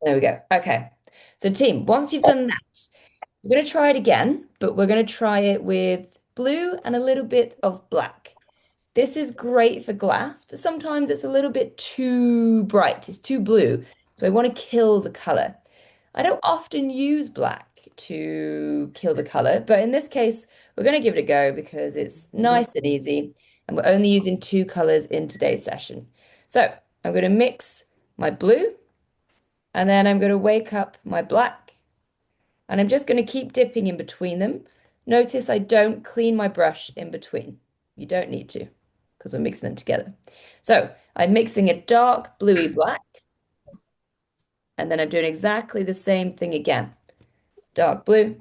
There we go. Okay. So team, once you've done that, we're going to try it again, but we're going to try it with blue and a little bit of black. This is great for glass, but sometimes it's a little bit too bright. It's too blue. So I want to kill the color. I don't often use black to kill the color, but in this case, we're going to give it a go because it's nice and easy, and we're only using two colors in today's session. So I'm going to mix my blue, and then I'm going to wake up my black, and I'm just going to keep dipping in between them. Notice I don't clean my brush in between. You don't need to because we're mixing them together. So I'm mixing a dark bluey black, and then I'm doing exactly the same thing again. Dark blue,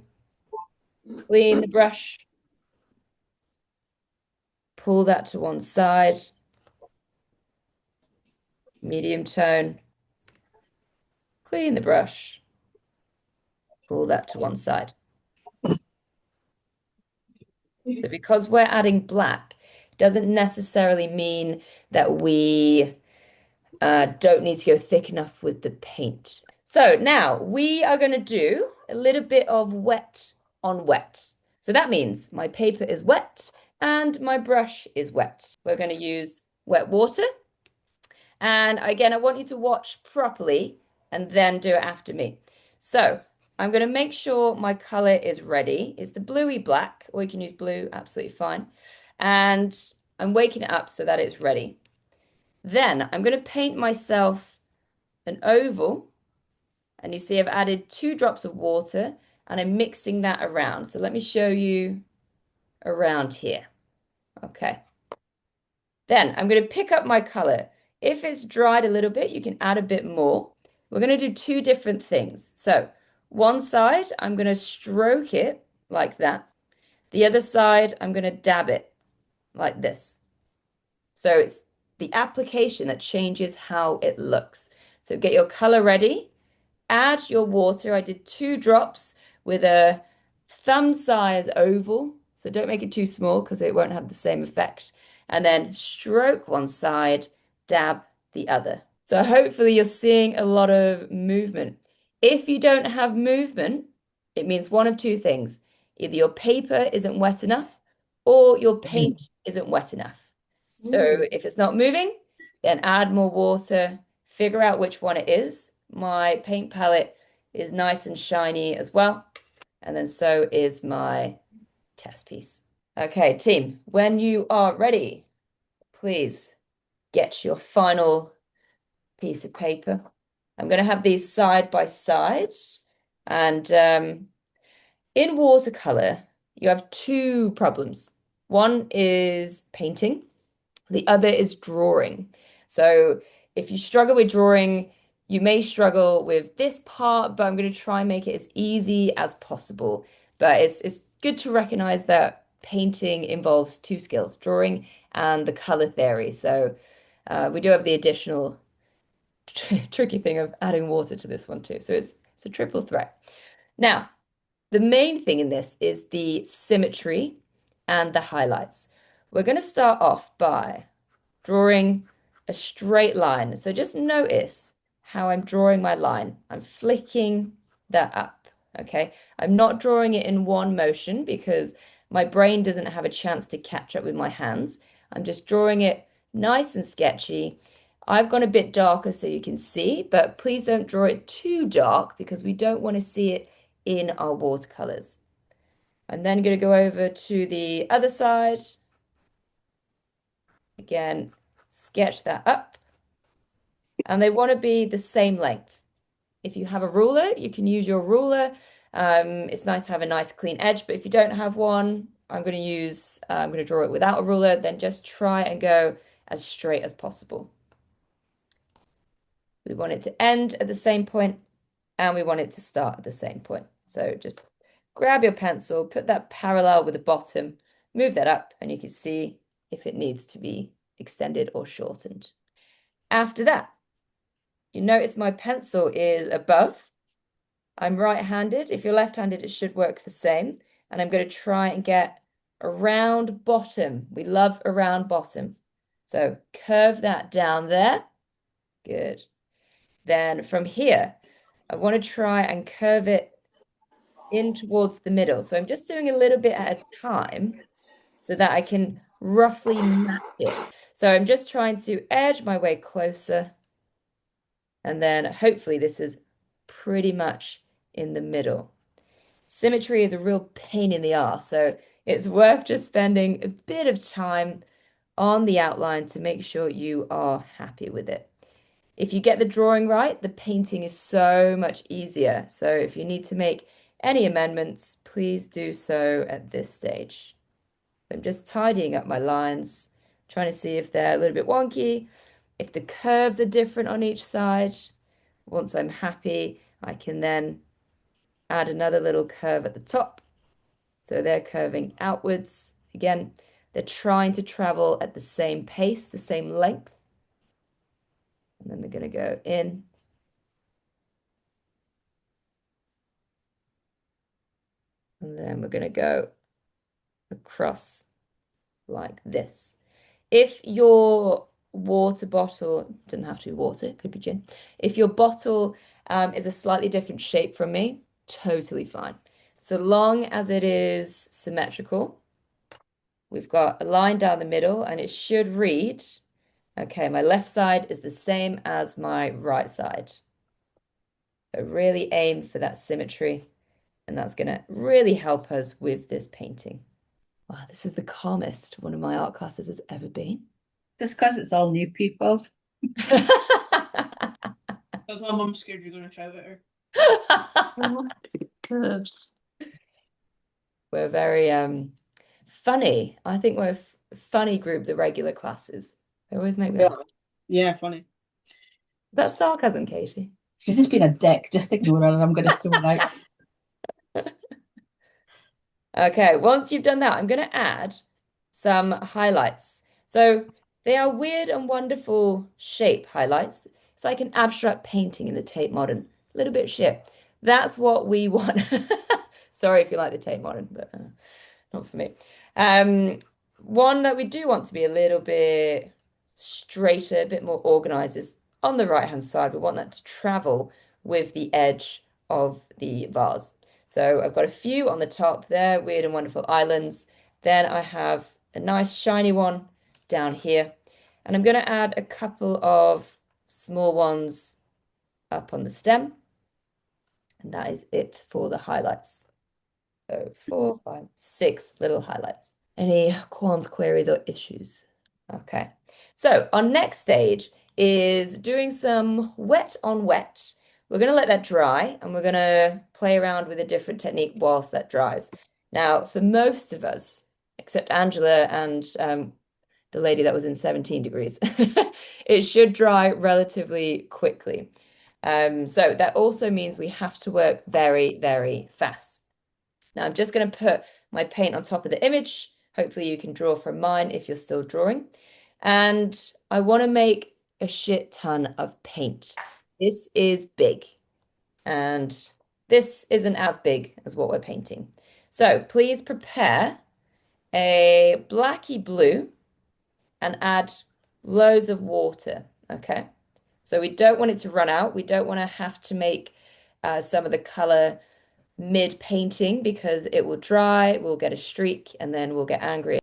clean the brush, pull that to one side, medium tone, clean the brush, pull that to one side. So because we're adding black, doesn't necessarily mean that we don't need to go thick enough with the paint. So now we are going to do a little bit of wet on wet. So that means my paper is wet and my brush is wet. We're going to use wet water. And again, I want you to watch properly and then do it after me. So I'm going to make sure my color is ready. It's the bluey black, or you can use blue, absolutely fine. And I'm waking it up so that it's ready. Then I'm going to paint myself an oval. And you see I've added 2 drops of water and I'm mixing that around. So let me show you around here. Okay. Then I'm going to pick up my color. If it's dried a little bit, you can add a bit more. We're going to do two different things. So one side, I'm going to stroke it like that. The other side, I'm going to dab it like this. So it's the application that changes how it looks. So get your color ready. Add your water. I did 2 drops with a thumb size oval. So don't make it too small because it won't have the same effect. And then stroke one side, dab the other. So hopefully you're seeing a lot of movement. If you don't have movement, it means one of two things. Either your paper isn't wet enough or your paint isn't wet enough. So if it's not moving, then add more water, figure out which one it is. My paint palette is nice and shiny as well. And then so is my test piece. Okay, team, when you are ready, please get your final piece of paper. I'm going to have these side by side. And in watercolor, you have two problems. One is painting. The other is drawing. So if you struggle with drawing, you may struggle with this part, but I'm going to try and make it as easy as possible. But it's good to recognize that painting involves two skills, drawing and the color theory. So we do have the additional tricky thing of adding water to this one too. So it's a triple threat. Now, the main thing in this is the symmetry and the highlights. We're going to start off by drawing a straight line. So just notice how I'm drawing my line. I'm flicking that up, okay? I'm not drawing it in one motion because my brain doesn't have a chance to catch up with my hands. I'm just drawing it nice and sketchy. I've gone a bit darker so you can see, but please don't draw it too dark because we don't want to see it in our watercolors. I'm then going to go over to the other side. Again, sketch that up. And they want to be the same length. If you have a ruler, you can use your ruler. It's nice to have a nice clean edge, but if you don't have one, I'm going to draw it without a ruler, then just try and go as straight as possible. We want it to end at the same point and we want it to start at the same point. So just grab your pencil, put that parallel with the bottom, move that up, and you can see if it needs to be extended or shortened. After that, you notice my pencil is above. I'm right-handed. If you're left-handed, it should work the same. And I'm going to try and get a round bottom. We love a round bottom. So curve that down there. Good. Then from here, I want to try and curve it in towards the middle. So I'm just doing a little bit at a time so that I can roughly match it. So I'm just trying to edge my way closer, and then hopefully this is pretty much in the middle. Symmetry is a real pain in the arse, so it's worth just spending a bit of time on the outline to make sure you are happy with it. If you get the drawing right, the painting is so much easier. So if you need to make any amendments, please do so at this stage. So I'm just tidying up my lines, trying to see if they're a little bit wonky, if the curves are different on each side. Once I'm happy, I can then add another little curve at the top. So they're curving outwards. Again, they're trying to travel at the same pace, the same length. And then they're going to go in. And then we're going to go across like this. If your water bottle, doesn't have to be water, it could be gin. If your bottle is a slightly different shape from me, totally fine. So long as it is symmetrical, we've got a line down the middle and it should read, okay, my left side is the same as my right side. So really aim for that symmetry, and that's going to really help us with this painting. Wow, this is the calmest one of my art classes has ever been. Just because it's all new people. Because my mum's scared you're going to shout at her. Oh, good. We're very funny. I think we're a funny group, the regular classes. They always make me Yeah. laugh. Is Yeah, funny. that sarcasm, Katie? She's just being a dick. Just ignore her and I'm going to throw it out. Okay, once you've done that, I'm going to add some highlights. So they are weird and wonderful shape highlights. It's like an abstract painting in the Tate Modern. A little bit shit. That's what we want. Sorry if you like the Tate Modern, but not for me. Um, One that we do want to be a little bit straighter, a bit more organized is on the right-hand side. We want that to travel with the edge of the vase. So I've got a few on the top there, weird and wonderful islands. Then I have a nice shiny one down here. And I'm going to add a couple of small ones up on the stem. And that is it for the highlights. So 4, 5, 6 little highlights. Any qualms, queries, or issues? Okay. So our next stage is doing some wet on wet. We're going to let that dry and we're going to play around with a different technique whilst that dries. Now, for most of us, except Angela and the lady that was in 17 degrees, it should dry relatively quickly. So that also means we have to work very, very fast. Now I'm just going to put my paint on top of the image. Hopefully you can draw from mine if you're still drawing. And I want to make a shit ton of paint. This is big, and this isn't as big as what we're painting. So please prepare a blacky blue and add loads of water, okay? So we don't want it to run out. We don't want to have to make some of the color mid painting because it will dry, we'll get a streak, and then we'll get angry.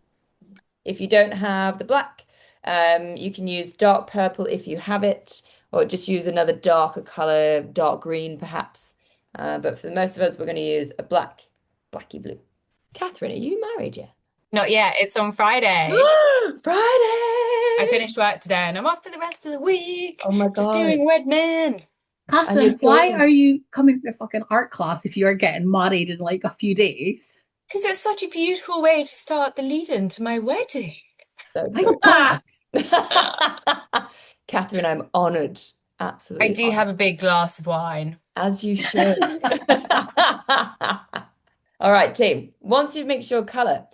If you don't have the black, you can use dark purple if you have it, or just use another darker color, dark green perhaps. But for most of us, we're going to use a blacky blue. Catherine, are you married yet? Not yet. It's on Friday. I Friday! finished work today and I'm off for the rest of the week. Oh my Just God. doing red men. And you're Catherine, why going. are you coming to a fucking art class if you're getting married in like a few days? Because it's such a beautiful way to start the lead-in to my wedding. So My true. God. Catherine, I'm honored. I Absolutely do honored. have a big glass of wine. As you should. All right, team. Once you've mixed your color,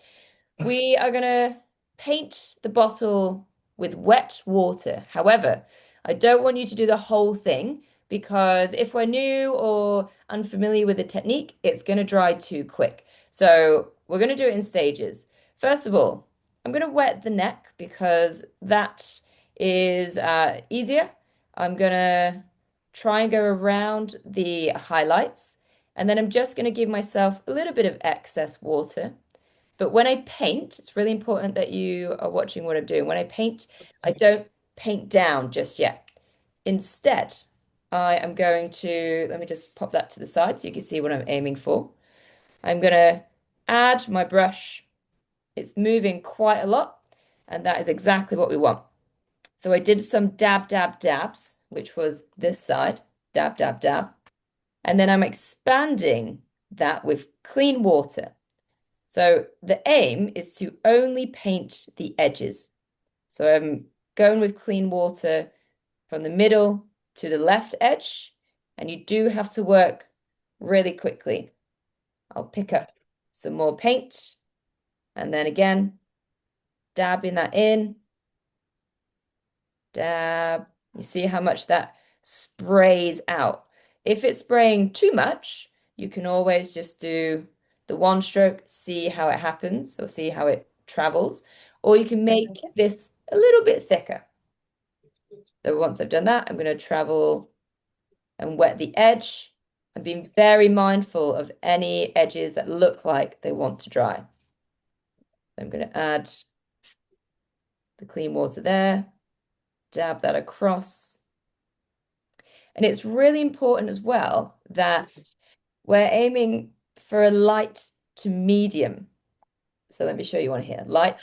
we are going to paint the bottle with wet water. However, I don't want you to do the whole thing because if we're new or unfamiliar with the technique, it's going to dry too quick. So we're going to do it in stages. First of all, I'm going to wet the neck because that is easier. I'm going to try and go around the highlights. And then I'm just going to give myself a little bit of excess water. But when I paint, it's really important that you are watching what I'm doing. When I paint, I don't paint down just yet. Instead, I am going to, let me just pop that to the side so you can see what I'm aiming for. I'm going to add my brush. It's moving quite a lot, and that is exactly what we want. So I did some dab, dab, dabs, which was this side, dab, dab, dab. And then I'm expanding that with clean water. So the aim is to only paint the edges. So I'm going with clean water from the middle to the left edge, and you do have to work really quickly. I'll pick up some more paint, and then again, dabbing that in, dab. You see how much that sprays out. If it's spraying too much, you can always just do the one stroke, see how it happens or see how it travels, or you can make this a little bit thicker. So once I've done that, I'm going to travel and wet the edge and being very mindful of any edges that look like they want to dry. I'm going to add the clean water there, dab that across. And it's really important as well that we're aiming for a light to medium. So let me show you one here. Light,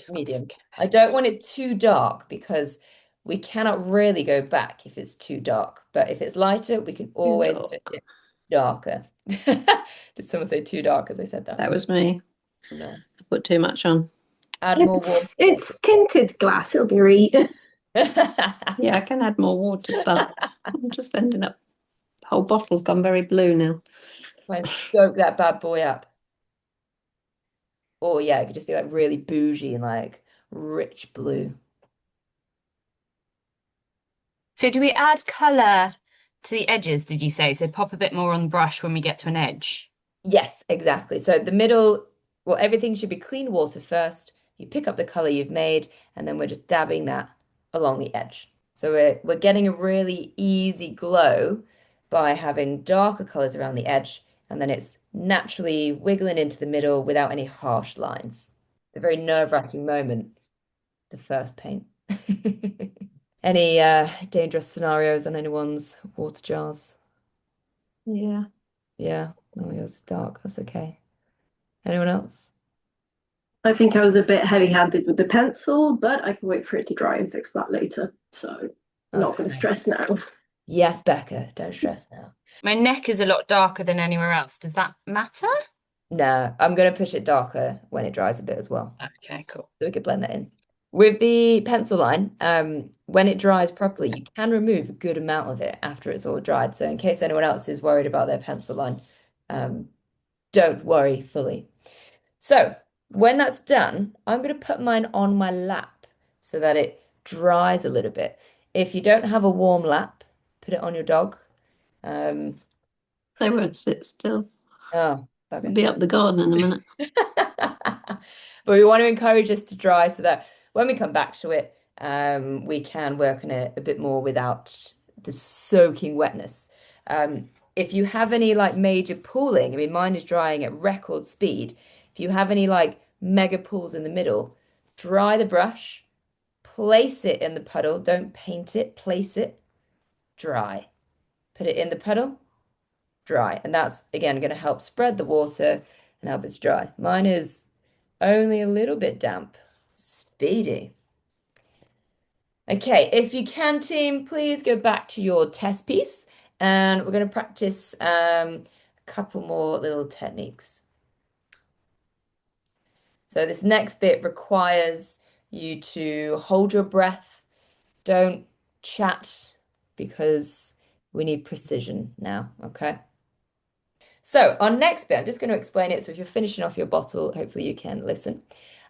medium. I don't want it too dark because we cannot really go back if it's too dark. But if it's lighter, we can always put it darker. Did someone say too dark as I said that? That was me. No. I put too much on. Add more water. It's tinted glass. It'll be right. Yeah, I can add more water, but I'm just ending up. The whole bottle's gone very blue now. Try and soak that bad boy up. Or yeah, it could just be like really bougie and like rich blue. So do we add colour to the edges, did you say? So pop a bit more on the brush when we get to an edge. Yes, exactly. So the middle, well, everything should be clean water first. You pick up the color you've made, and then we're just dabbing that along the edge. So we're getting a really easy glow by having darker colors around the edge, and then it's naturally wiggling into the middle without any harsh lines. It's a very nerve-wracking moment, the first paint. Any dangerous scenarios on anyone's water jars? Yeah. Yeah. Oh, yours is dark. That's okay. Anyone else? I think I was a bit heavy-handed with the pencil, but I can wait for it to dry and fix that later. So I'm not going to Okay. stress now. Yes, Becca, don't stress now. My neck is a lot darker than anywhere else. Does that matter? No, I'm going to push it darker when it dries a bit as well. Okay, cool. So we could blend that in. With the pencil line, when it dries properly, you can remove a good amount of it after it's all dried. So in case anyone else is worried about their pencil line, don't worry fully. So when that's done, I'm going to put mine on my lap so that it dries a little bit. If you don't have a warm lap, put it on your dog. They won't sit still. Oh, I'll bugger. be up the garden in a minute. But we want to encourage this to dry so that when we come back to it, we can work on it a bit more without the soaking wetness. If you have any like major pooling, I mean, mine is drying at record speed. If you have any like mega pools in the middle, dry the brush, place it in the puddle. Don't paint it, place it, dry. Put it in the puddle, dry. And that's, again, going to help spread the water and help it dry. Mine is only a little bit damp. Speedy. Okay, if you can, team, please go back to your test piece and we're going to practice a couple more little techniques. So this next bit requires you to hold your breath. Don't chat because we need precision now, okay? So our next bit, I'm just going to explain it. So if you're finishing off your bottle, hopefully you can listen.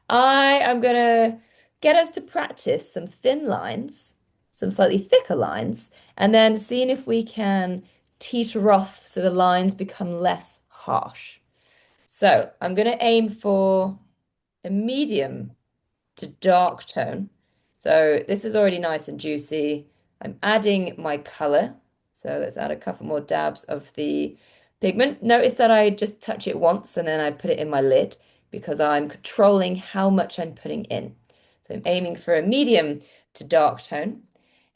I am going to get us to practice some thin lines, some slightly thicker lines, and then seeing if we can teeter off so the lines become less harsh. So I'm going to aim for a medium to dark tone. So this is already nice and juicy. I'm adding my color. So let's add a couple more dabs of the pigment. Notice that I just touch it once and then I put it in my lid because I'm controlling how much I'm putting in. So I'm aiming for a medium to dark tone.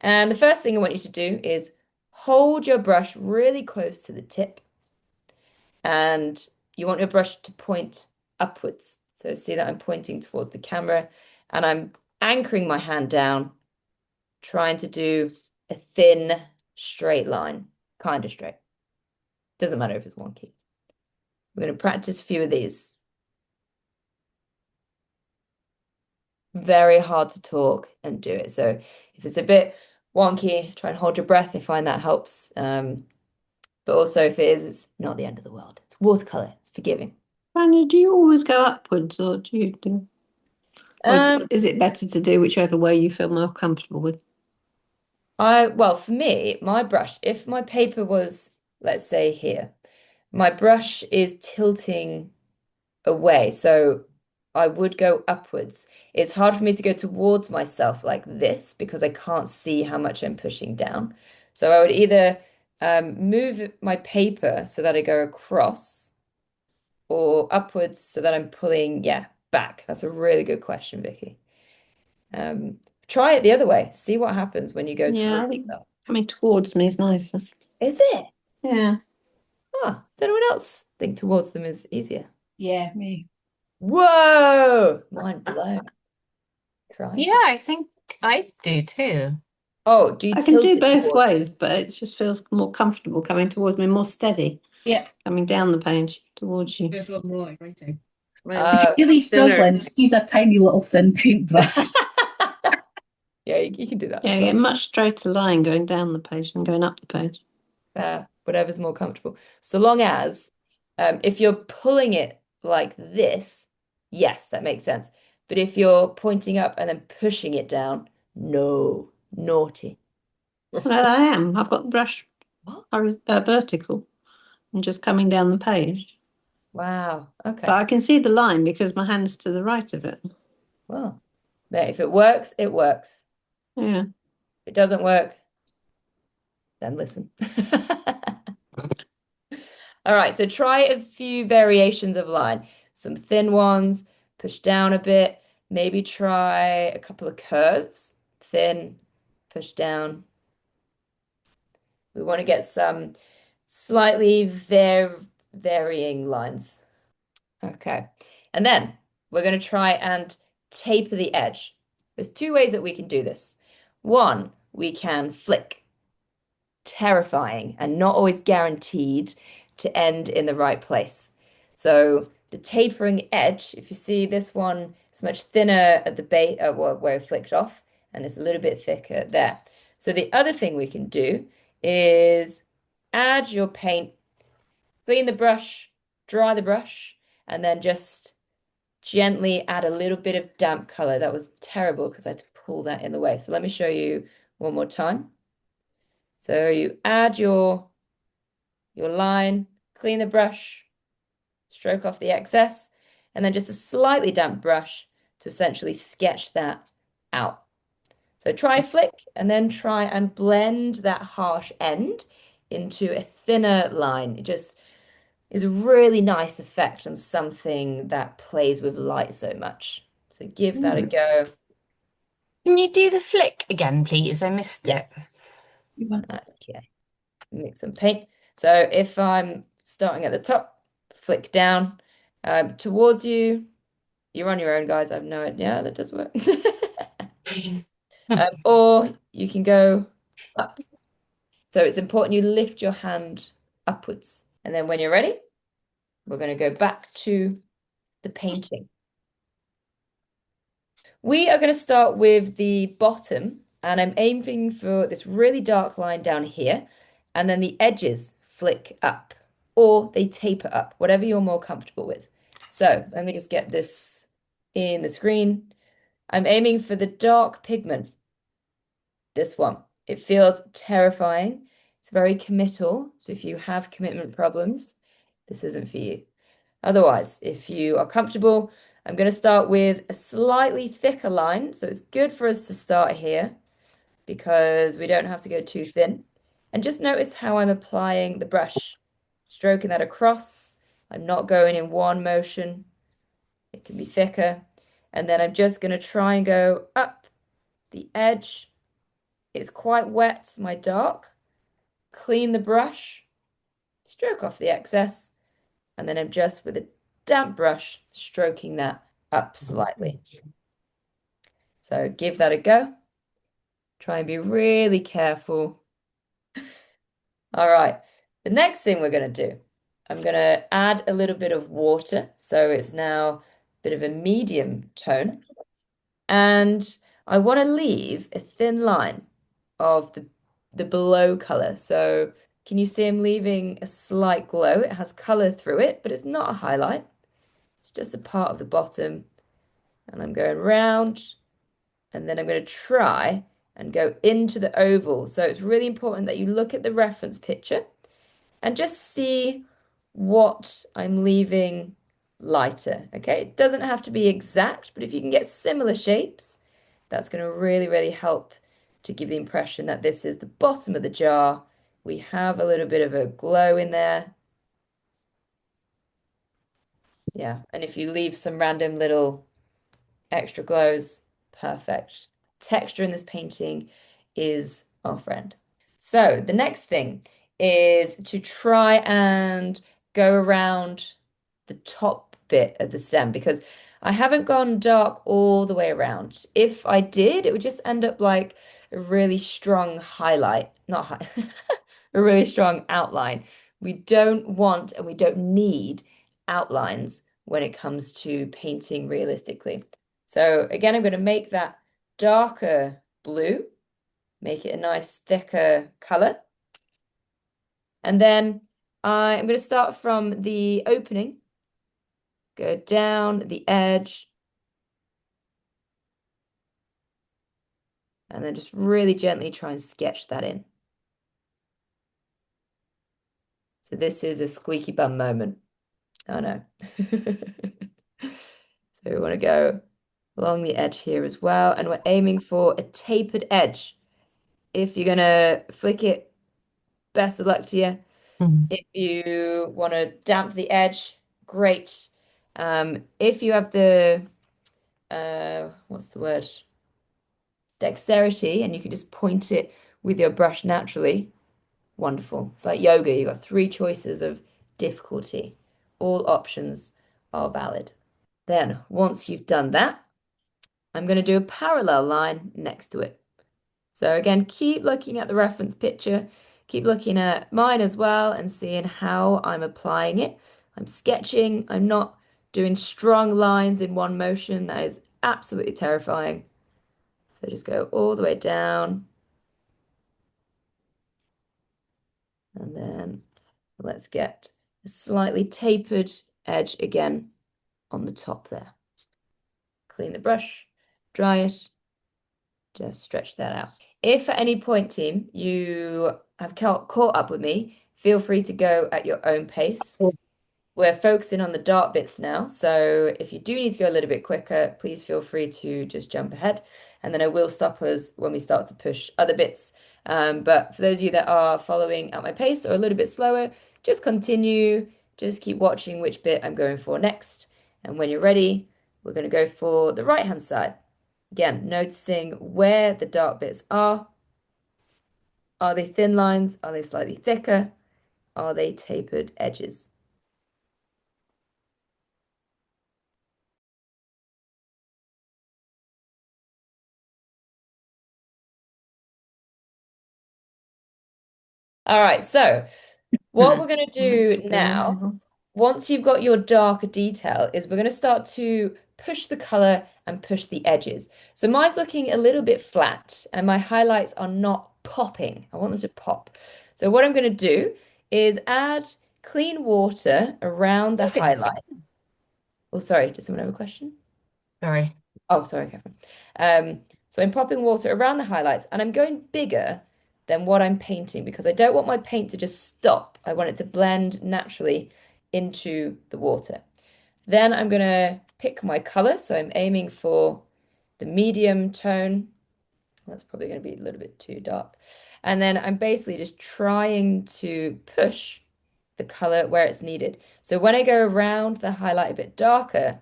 And the first thing I want you to do is hold your brush really close to the tip, and you want your brush to point upwards. So see that I'm pointing towards the camera and I'm anchoring my hand down, trying to do a thin, straight line, kind of straight. Doesn't matter if it's wonky. We're going to practice a few of these. Very hard to talk and do it. So if it's a bit wonky, try and hold your breath. I find that helps. But also if it is, it's not the end of the world. It's watercolor. It's forgiving. Fanny, do you always go upwards or do you do? Or is it better to do whichever way you feel more comfortable with? Well, for me, my brush, if my paper was, let's say here, my brush is tilting away, so I would go upwards. It's hard for me to go towards myself like this because I can't see how much I'm pushing down. So I would either move my paper so that I go across or upwards so that I'm pulling, yeah, back. That's a really good question, Vicky. Try it the other way. See what happens when you go Yeah, I towards think yourself. coming towards me is nicer. Is it? Yeah. Ah, does anyone else think towards them is easier? Yeah, me. Whoa! Mind blown. Cry. Yeah, I think I do too. Oh, do you I can tilt do it both towards? ways, but it just feels more comfortable coming towards me, more steady, Yeah, coming down the page towards you. I feel more like writing. Uh, If you're really thinner. struggling, just use a tiny little thin paintbrush. Yeah, you can do that Yeah, as you get a well. much straighter line going down the page than going up the page. Whatever's more comfortable. So long as, if you're pulling it like this, yes, that makes sense. But if you're pointing up and then pushing it down, no, naughty. Well, I am. I've got the brush What? vertical and just coming down the page. Wow. But Okay. I can see the line because my hand's to the right of it. Well, if it works, it works. Yeah. If it doesn't work, then listen. All right, so try a few variations of line. Some thin ones, push down a bit, maybe try a couple of curves, thin, push down. We want to get some slightly varying lines. Okay, and then we're going to try and taper the edge. There's two ways that we can do this. One, we can flick. Terrifying and not always guaranteed to end in the right place. So the tapering edge, if you see this one, it's much thinner at the base where it flicked off, and it's a little bit thicker there. So the other thing we can do is add your paint, clean the brush, dry the brush, and then just gently add a little bit of damp color. That was terrible because I had to pull that in the way. So let me show you one more time. So you add your line, clean the brush, stroke off the excess, and then just a slightly damp brush to essentially sketch that out. So try a flick and then try and blend that harsh end into a thinner line. It just is a really nice effect on something that plays with light so much. So give that a go. Can you do the flick again, please? I missed Yeah. it. Okay. Mix some paint. So if I'm starting at the top, flick down towards you. You're on your own, guys. I have no idea. Yeah, that does work. Or you can go up. So it's important you lift your hand upwards. And then when you're ready, we're going to go back to the painting. We are going to start with the bottom, and I'm aiming for this really dark line down here, and then the edges flick up, or they taper up, whatever you're more comfortable with. So let me just get this in the screen. I'm aiming for the dark pigment, this one. It feels terrifying. It's very committal, so if you have commitment problems, this isn't for you. Otherwise, if you are comfortable, I'm going to start with a slightly thicker line. So it's good for us to start here because we don't have to go too thin. And just notice how I'm applying the brush, stroking that across. I'm not going in one motion. It can be thicker. And then I'm just going to try and go up the edge. It's quite wet, my dark. Clean the brush, stroke off the excess, and then I'm just with a damp brush stroking that up slightly. So give that a go. Try and be really careful. All right, the next thing we're going to do, I'm going to add a little bit of water. So it's now a bit of a medium tone. And I want to leave a thin line of the below color. So can you see I'm leaving a slight glow? It has color through it, but it's not a highlight. It's just a part of the bottom. And I'm going round, and then I'm going to try and go into the oval. So it's really important that you look at the reference picture and just see what I'm leaving lighter, okay? It doesn't have to be exact, but if you can get similar shapes, that's going to really, really help to give the impression that this is the bottom of the jar. We have a little bit of a glow in there. Yeah, and if you leave some random little extra glows, perfect. Texture in this painting is our friend. So the next thing is to try and go around the top bit of the stem because I haven't gone dark all the way around. If I did, it would just end up like a really strong highlight, not high, a really strong outline. We don't want and we don't need outlines when it comes to painting realistically. So again, I'm going to make that darker blue, make it a nice thicker color. And then I'm going to start from the opening, go down the edge, and then just really gently try and sketch that in. So this is a squeaky bum moment. Oh no. So we want to go along the edge here as well, and we're aiming for a tapered edge. If you're going to flick it, best of luck to you. If you want to damp the edge, great. If you have the what's the word? Dexterity, and you can just point it with your brush naturally, wonderful. It's like yoga, you've got three choices of difficulty. All options are valid. Then, once you've done that, I'm going to do a parallel line next to it. So again, keep looking at the reference picture, keep looking at mine as well and seeing how I'm applying it. I'm sketching, I'm not doing strong lines in one motion. That is absolutely terrifying. So just go all the way down. And then let's get a slightly tapered edge again on the top there. Clean the brush, dry it, just stretch that out. If at any point, team, you have caught up with me, feel free to go at your own pace. We're focusing on the dark bits now, so if you do need to go a little bit quicker, please feel free to just jump ahead, and then I will stop us when we start to push other bits. But for those of you that are following at my pace or a little bit slower, just continue, just keep watching which bit I'm going for next. And when you're ready, we're going to go for the right-hand side. Again, noticing where the dark bits are. Are they thin lines? Are they slightly thicker? Are they tapered edges? All right, so what we're going to do now, once you've got your darker detail, is we're going to start to push the color and push the edges. So mine's looking a little bit flat and my highlights are not popping. I want them to pop. So what I'm going to do is add clean water around the highlights. Oh, sorry, does someone have a question? Sorry. Oh, sorry, Catherine. So I'm popping water around the highlights and I'm going bigger than what I'm painting because I don't want my paint to just stop. I want it to blend naturally into the water. Then I'm going to pick my color. So I'm aiming for the medium tone. That's probably going to be a little bit too dark. And then I'm basically just trying to push the color where it's needed. So when I go around the highlight a bit darker,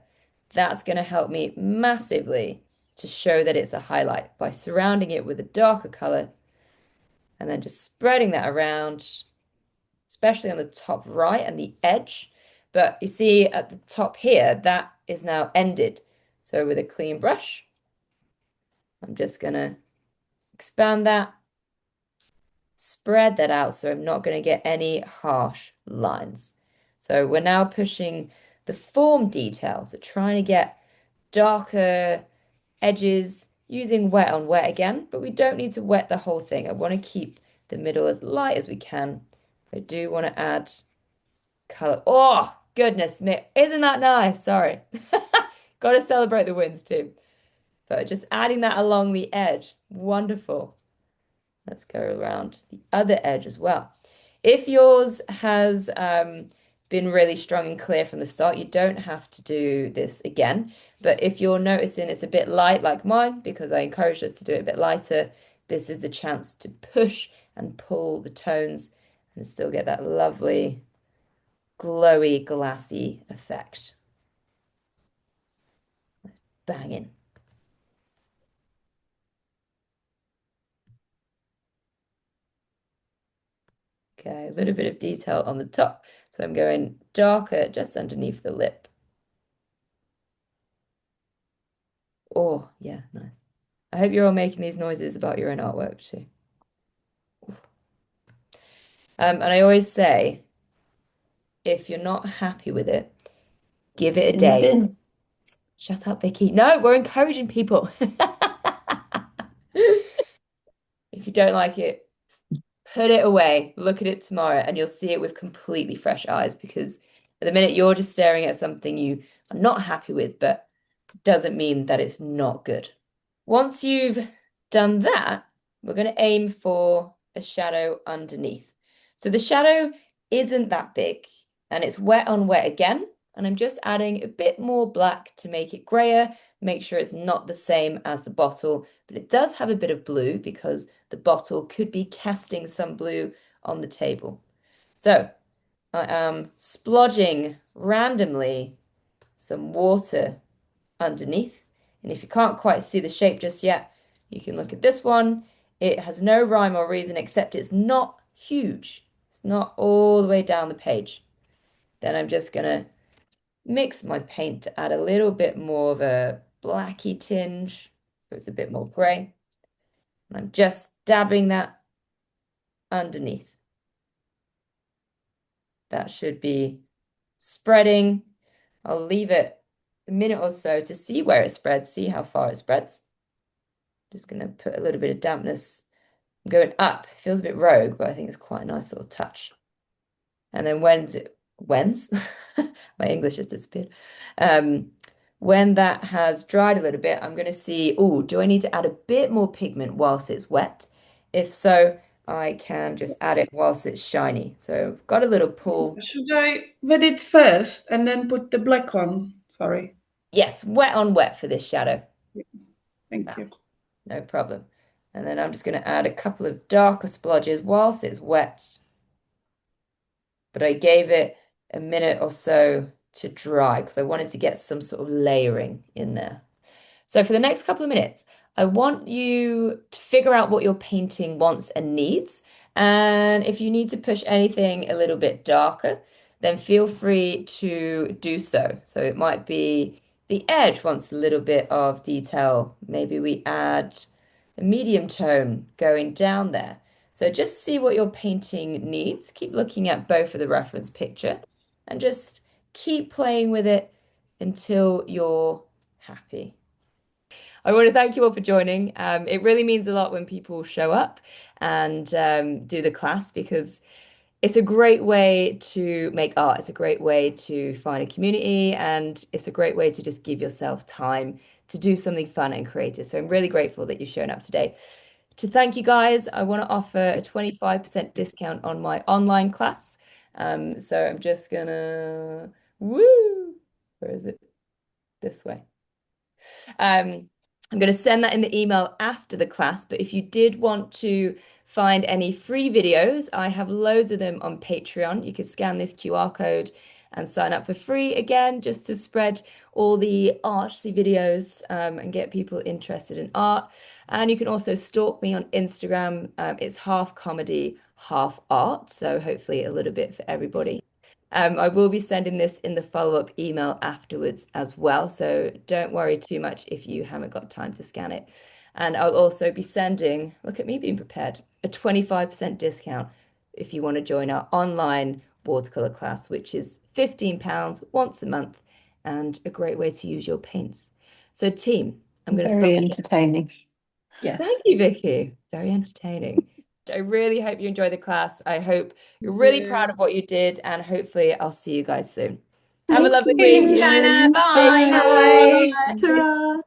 that's going to help me massively to show that it's a highlight by surrounding it with a darker color and then just spreading that around, especially on the top right and the edge. But you see at the top here, that is now ended. So with a clean brush, I'm just going to expand that, spread that out so I'm not going to get any harsh lines. So we're now pushing the form detail, so trying to get darker edges using wet on wet again, but we don't need to wet the whole thing. I want to keep the middle as light as we can. I do want to add color. Oh, goodness me. Isn't that nice? Sorry. Got to celebrate the wins too. But just adding that along the edge. Wonderful. Let's go around the other edge as well. If yours has been really strong and clear from the start, you don't have to do this again. But if you're noticing it's a bit light like mine, because I encouraged us to do it a bit lighter, this is the chance to push and pull the tones and still get that lovely glowy, glassy effect. Banging. Okay, a little bit of detail on the top. So I'm going darker just underneath the lip. Oh, yeah, nice. I hope you're all making these noises about your own artwork too. And I always say, if you're not happy with it, give it a In the day. bin. Shut up, Vicky. No, we're encouraging people. If you don't like it, put it away. Look at it tomorrow, and you'll see it with completely fresh eyes because at the minute you're just staring at something you are not happy with, but doesn't mean that it's not good. Once you've done that, we're going to aim for a shadow underneath. So the shadow isn't that big and it's wet on wet again. And I'm just adding a bit more black to make it grayer, make sure it's not the same as the bottle, but it does have a bit of blue because the bottle could be casting some blue on the table. So I am splodging randomly some water underneath. And if you can't quite see the shape just yet, you can look at this one. It has no rhyme or reason except it's not huge. It's not all the way down the page. Then I'm just going to mix my paint to add a little bit more of a blacky tinge. So it's a bit more gray. And I'm just dabbing that underneath. That should be spreading. I'll leave it a minute or so to see where it spreads, see how far it spreads. Just going to put a little bit of dampness. I'm going up. It feels a bit rogue, but I think it's quite a nice little touch. And then when's? My English has disappeared. When that has dried a little bit, I'm going to see, oh, do I need to add a bit more pigment whilst it's wet? If so, I can just add it whilst it's shiny. So I've got a little pool. Should I wet it first and then put the black on? Sorry. Yes, wet on wet for this shadow. Thank you. No problem. And then I'm just going to add a couple of darker splodges whilst it's wet. But I gave it a minute or so to dry because I wanted to get some sort of layering in there. So for the next couple of minutes, I want you to figure out what your painting wants and needs. And if you need to push anything a little bit darker, then feel free to do so. So it might be the edge wants a little bit of detail. Maybe we add a medium tone going down there. So just see what your painting needs. Keep looking at both of the reference picture and just keep playing with it until you're happy. I want to thank you all for joining. It really means a lot when people show up and do the class because it's a great way to make art. It's a great way to find a community and it's a great way to just give yourself time to do something fun and creative. So I'm really grateful that you've shown up today. To thank you guys, I want to offer a 25% discount on my online class. So I'm just gonna, woo, where is it? This way. I'm going to send that in the email after the class, but if you did want to find any free videos. I have loads of them on Patreon. You could scan this QR code and sign up for free again, just to spread all the artsy videos and get people interested in art. And you can also stalk me on Instagram. It's half comedy, half art. So hopefully a little bit for everybody. I will be sending this in the follow-up email afterwards as well. So don't worry too much if you haven't got time to scan it. And I'll also be sending, look at me being prepared, a 25% discount if you want to join our online watercolor class, which is £15 once a month and a great way to use your paints. So team, I'm going to stop. Very entertaining. Yes. Thank you, Vicky. Very entertaining. I really hope you enjoy the class. I hope you're really proud of what you did, and hopefully I'll see you guys soon. Have a lovely Thank week. Thanks, China. Bye. Bye. Ta-ra.